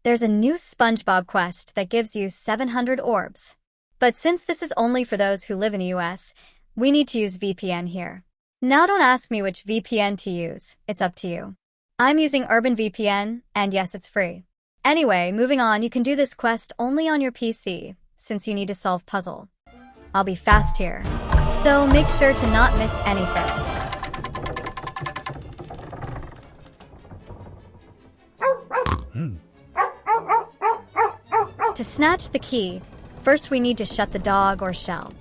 There's a new SpongeBob quest that gives you 700 orbs. But since this is only for those who live in the US, we need to use VPN here. Now don't ask me which VPN to use, it's up to you. I'm using Urban VPN, and yes, it's free. Anyway, moving on, you can do this quest only on your PC, since you need to solve puzzle. I'll be fast here, so make sure to not miss anything. To snatch the key, first we need to shut the dog or shell.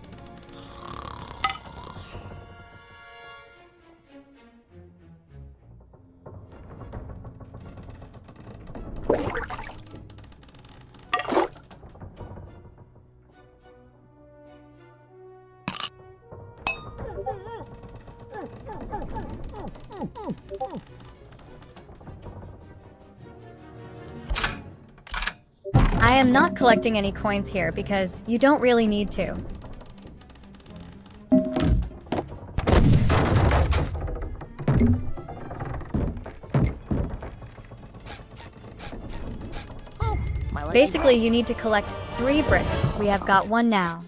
I am not collecting any coins here because you don't really need to. Basically, you need to collect 3 bricks. We have got 1 now.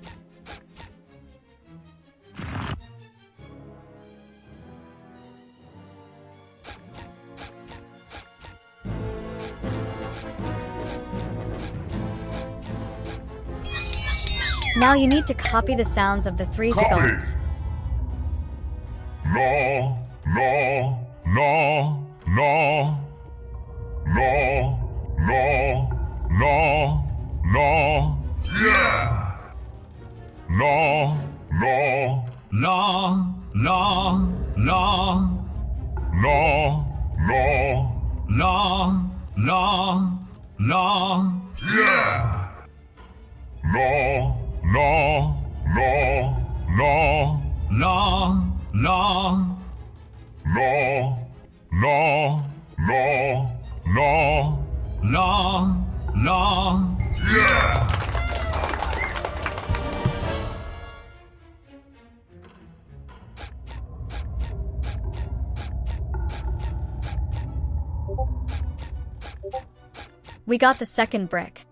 Now you need to copy the sounds of the 3 skulls. No, no, no, no, no, no, no, no, yeah. No, no, no, no, no, no, no, no, no, no, yeah. No, no, no, no, no, no, no, no, no, no, no, no, yeah. We got the second brick.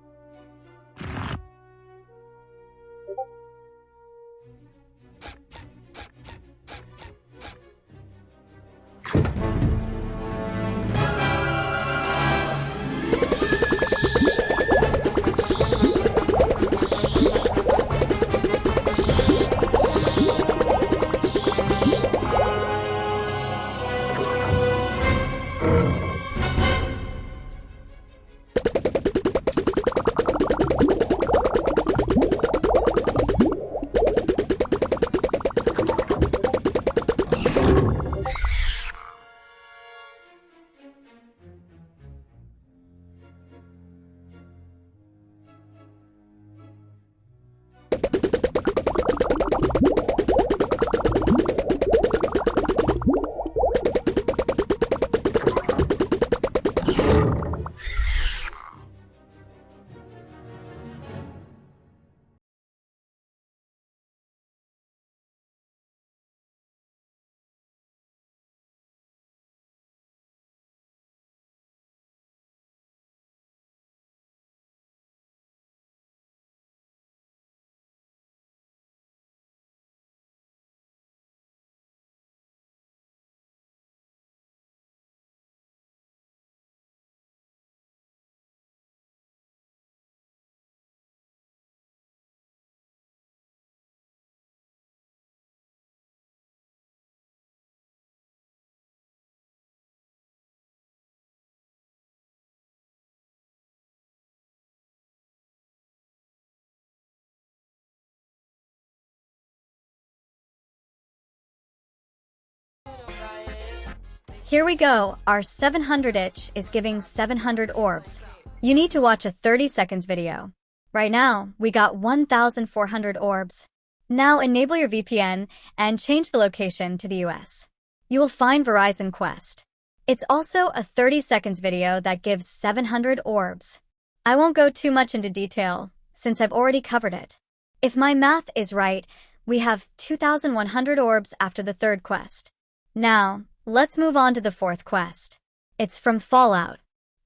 Here we go, our 700 itch is giving 700 orbs. You need to watch a 30 seconds video. Right now, we got 1,400 orbs. Now enable your VPN and change the location to the US. You will find Verizon Quest. It's also a 30 seconds video that gives 700 orbs. I won't go too much into detail, since I've already covered it. If my math is right, we have 2,100 orbs after the 3rd quest. Now, let's move on to the 4th quest. It's from Fallout.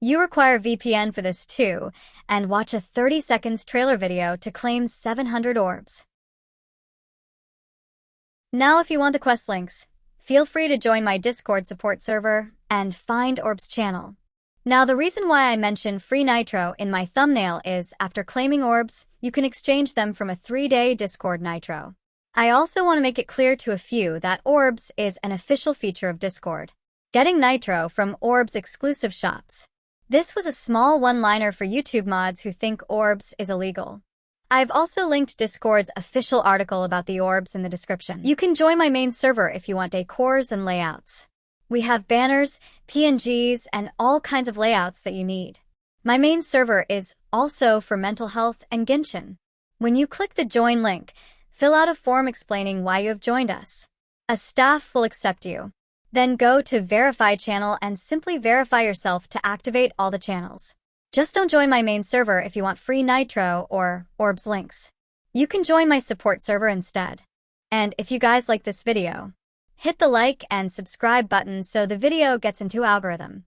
You require VPN for this too, and watch a 30 seconds trailer video to claim 700 orbs. Now if you want the quest links, feel free to join my Discord support server and find Orbs channel. Now the reason why I mention free Nitro in my thumbnail is after claiming orbs, you can exchange them from a 3-day Discord Nitro. I also want to make it clear to a few that Orbs is an official feature of Discord. Getting Nitro from Orbs exclusive shops. This was a small one-liner for YouTube mods who think Orbs is illegal. I've also linked Discord's official article about the Orbs in the description. You can join my main server if you want decors and layouts. We have banners, PNGs, and all kinds of layouts that you need. My main server is also for mental health and Genshin. When you click the join link, fill out a form explaining why you have joined us. A staff will accept you. Then go to Verify channel and simply verify yourself to activate all the channels. Just don't join my main server if you want free Nitro or Orbs links. You can join my support server instead. And if you guys like this video, hit the like and subscribe button so the video gets into algorithm.